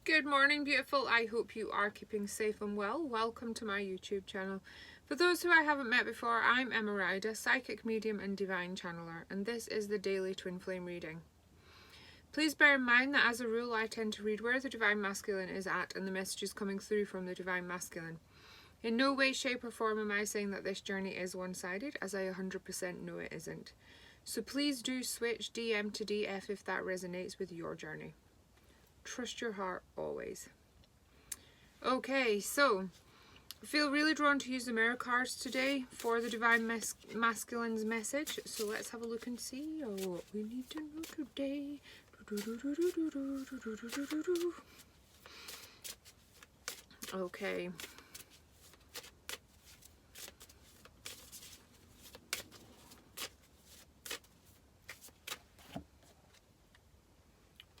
Good morning, beautiful. I hope you are keeping safe and well. Welcome to my YouTube channel. For those who I haven't met before, I'm Ryder, psychic medium and divine channeler, and this is the daily twin flame reading. Please bear in mind that as a rule I tend to read where the divine masculine is at and the messages coming through from the divine masculine. In no way, shape or form am I saying that this journey is one-sided, as I 100% know it isn't. So please do switch DM to DF if that resonates with your journey. Trust your heart always. Okay, so I feel really drawn to use the mirror cards today for the divine masculine's message. So let's have a look and see what we need to know today. Okay.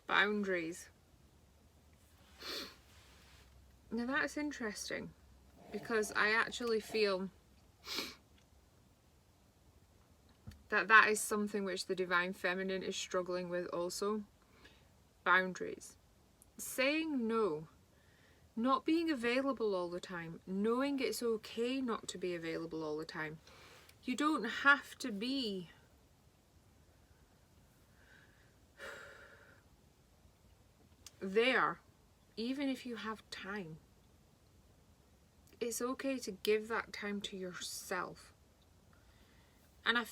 Boundaries. Now that's interesting because I actually feel that is something which the divine feminine is struggling with also. Boundaries. Saying no. Not being available all the time. Knowing it's okay not to be available all the time. You don't have to be there. Even if you have time, it's okay to give that time to yourself. And I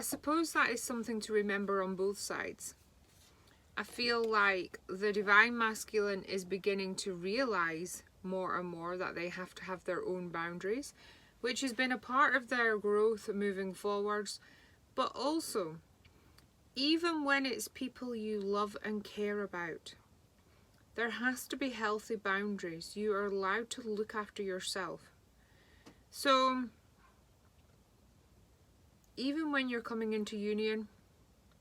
suppose that is something to remember on both sides. I feel like the divine masculine is beginning to realize more and more that they have to have their own boundaries, which has been a part of their growth moving forwards, but also even when it's people you love and care about, there has to be healthy boundaries. You are allowed to look after yourself. So, even when you're coming into union,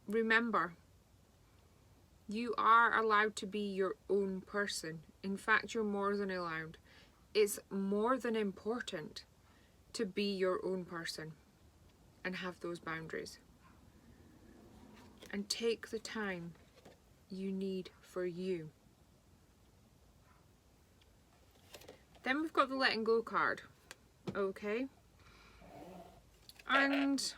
remember, you are allowed to be your own person. In fact, you're more than allowed. It's more than important to be your own person and have those boundaries. And take the time you need for you. Then we've got the letting go card. Okay. And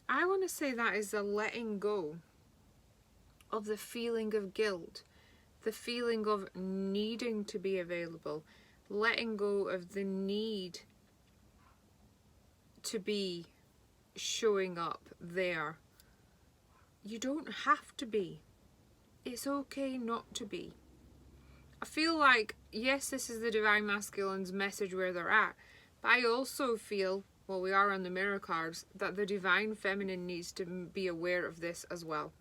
I want to say that is a letting go of the feeling of guilt, the feeling of needing to be available, letting go of the need to be showing up there. You don't have to be. It's okay not to be. I feel like, yes, this is the divine masculine's message where they're at, but I also feel, well, we are on the mirror cards, that the divine feminine needs to be aware of this as well.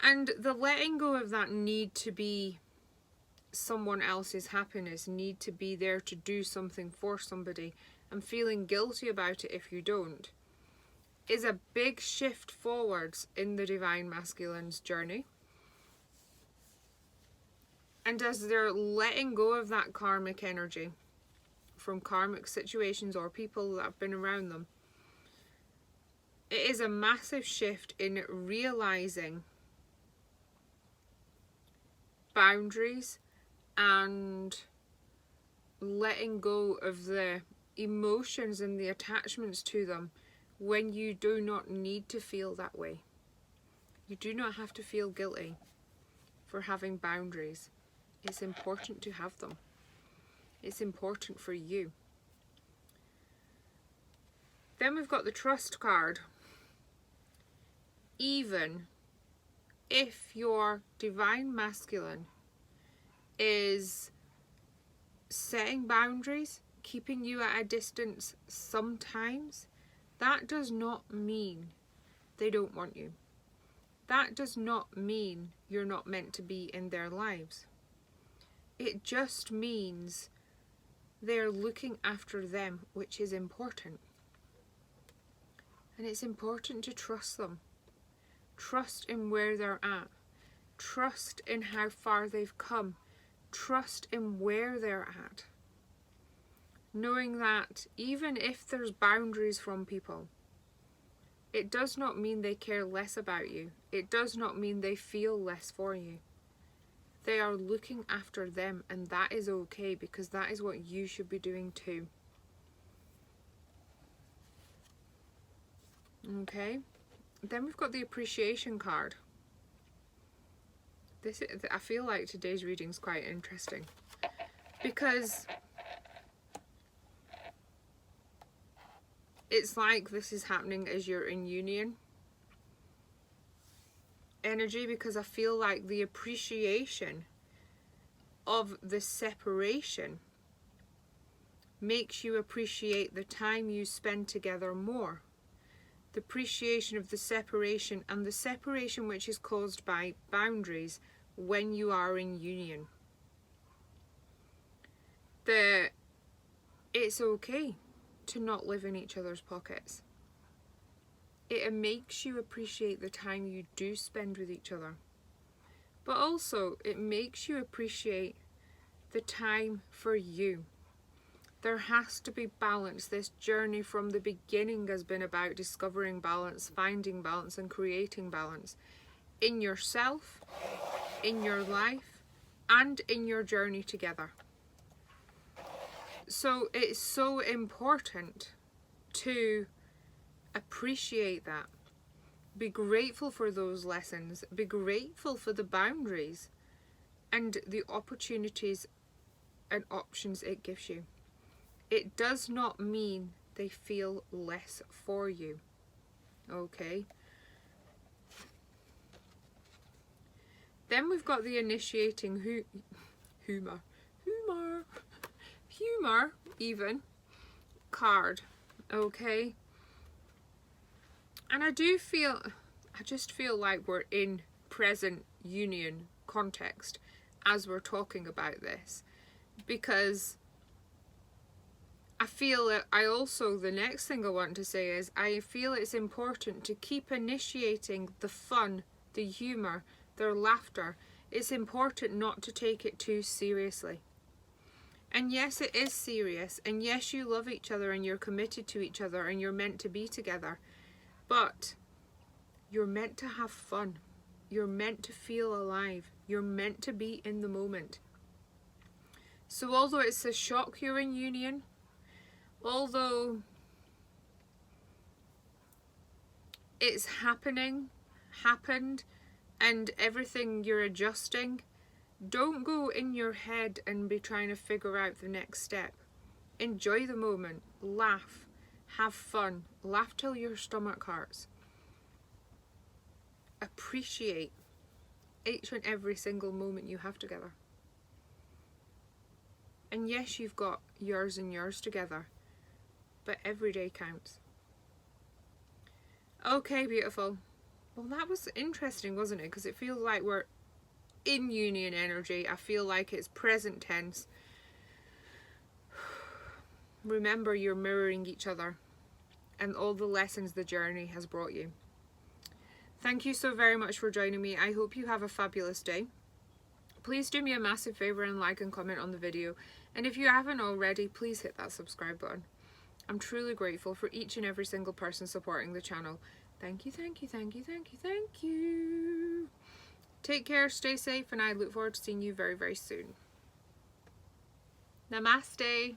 And the letting go of that need to be someone else's happiness, need to be there to do something for somebody and feeling guilty about it if you don't, is a big shift forwards in the divine masculine's journey. And as they're letting go of that karmic energy from karmic situations or people that have been around them, it is a massive shift in realizing boundaries and letting go of the emotions and the attachments to them when you do not need to feel that way. You do not have to feel guilty for having boundaries. It's important to have them. It's important for you. Then we've got the trust card. Even if your divine masculine is setting boundaries, keeping you at a distance sometimes, that does not mean they don't want you. That does not mean you're not meant to be in their lives. It just means they're looking after them, which is important. And it's important to trust them. Trust in where they're at. Trust in how far they've come. Trust in where they're at. knowing that even if there's boundaries from people, it does not mean they care less about you. It does not mean they feel less for you. They are looking after them, and that is okay, because that is what you should be doing too. Okay, then we've got the appreciation card. I feel like today's reading is quite interesting, because it's like this is happening as you're in union energy, because I feel like the appreciation of the separation makes you appreciate the time you spend together more. The appreciation of the separation, and the separation which is caused by boundaries when you are in union. It's okay to not live in each other's pockets. It makes you appreciate the time you do spend with each other. But also, it makes you appreciate the time for you. There has to be balance. This journey from the beginning has been about discovering balance, finding balance, and creating balance in yourself, in your life, and in your journey together. So it's so important to appreciate that. Be grateful for those lessons. Be grateful for the boundaries and the opportunities and options it gives you. It does not mean they feel less for you. Okay? Then we've got the initiating humor even card. Okay? And I just feel like we're in present union context as we're talking about this, because I feel that the next thing I want to say is, I feel it's important to keep initiating the fun, the humour, their laughter. It's important not to take it too seriously. And yes, it is serious, and yes, you love each other and you're committed to each other and you're meant to be together, but you're meant to have fun. You're meant to feel alive. You're meant to be in the moment. So although it's a shock you're in union, although it's happened, and everything you're adjusting, don't go in your head and be trying to figure out the next step. Enjoy the moment. Laugh. Have fun. Laugh till your stomach hurts. Appreciate each and every single moment you have together. And yes, you've got yours and yours together, but every day counts. Okay, beautiful. Well, that was interesting, wasn't it? Because it feels like we're in union energy. I feel like it's present tense. Remember, you're mirroring each other and all the lessons the journey has brought you. Thank you so very much for joining me. I hope you have a fabulous day. Please do me a massive favour and like and comment on the video. And if you haven't already, please hit that subscribe button. I'm truly grateful for each and every single person supporting the channel. Thank you, thank you, thank you, thank you, thank you. Take care, stay safe, and I look forward to seeing you very, very soon. Namaste.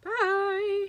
Bye.